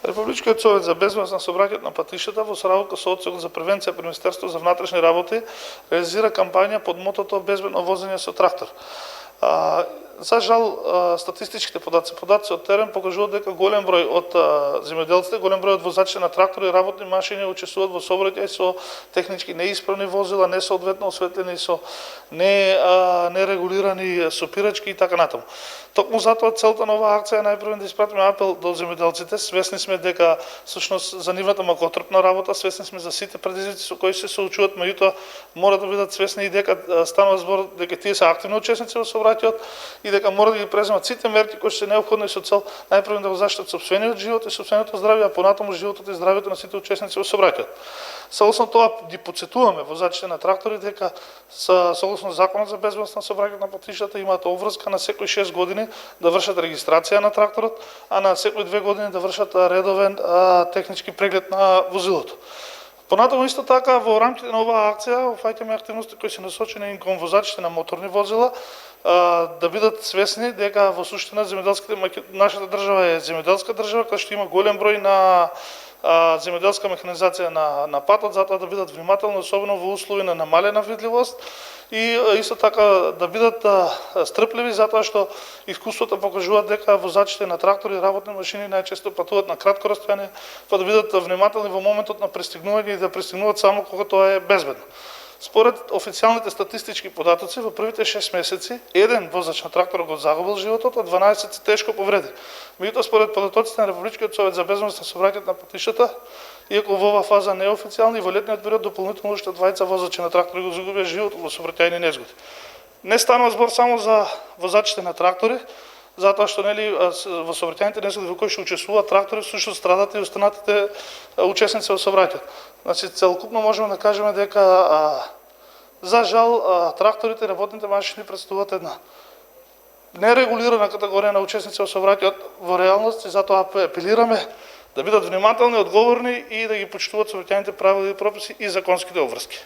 Републичкиот совет за безбедност на сообраќајот на патиштата во соработка со Одсекот за превенција при Министерството за внатрешни работи реализира кампања под мотото Безбедно возење со трактор. За жал, статистичките податоци од терен покажуваат дека голем број од земјоделците, голем број од возачите на трактори и работни машини учествуваат во сообраќај со технички неисправни возила, несоодветно осветлени, со нерегулирани сопирачки и така натаму. Токму затоа целта на оваа акција е најпрво да испратиме апел до земјоделците. Свесни сме дека всушност за нивната макотрпна работа, свесни сме за сите предизвици со кои се соочуваат, меѓутоа мора да бидат свесни и дека станува збор дека тие се активни учесници во сообраќајот и дека мора да ги преземат сите мерки кои се неопходни со цел најпрво да го заштитат сопствениот живот и сопственото здравје, а понатаму животот и здравјето на сите учесници во сообраќајот. Согласно тоа ги потсетуваме возачите на трактори дека согласно Законот за безбедност на сообраќајот на патиштата имаат обврска на секои 6 години да вршат регистрација на тракторот, а на секои 2 години да вршат редовен технички преглед на возилото. Понатаму исто така во рамките на оваа акција фаќаме активности кои се насочени кон возачите на моторни возила да бидат свесни дека во суштина нашата држава е земјоделска држава кај што има голем број на земјоделска механизација на патот, затоа да бидат внимателни, особено во услови на намалена видливост и исто така да бидат стрпливи, затоа што искуството покажуваат дека возачите на трактори и работни машини најчесто патуваат на кратко растојание, па да бидат внимателни во моментот на пристигнување и да пристигнуваат само кога тоа е безбедно. Според официјалните статистички податоци, во првите 6 месеци, еден возач на трактор го загубил животот, а 12 се тешко повреди. Меѓутоа, според податоците на Републичкиот совет за безбедност на сообраќајот на патиштата, иако во оваа фаза не е официјална, и во летниот период дополнително уште 20 возачи на трактори го загубија животот во сообраќајни незгоди. Не станува збор само за возачите на трактори, затоа што во сообраќајните незгоди во кои што учествуваат трактори, всушност страдат и останатите учесници во сообраќајот. Значи, целокупно можеме да кажеме дека за жал тракторите и работните машини представуваат една нерегулирана категорија на учесници во сообраќајот во реалност и затоа апелираме да бидат внимателни, одговорни и да ги почитуваат сообраќајните правила и прописи и законските обврски.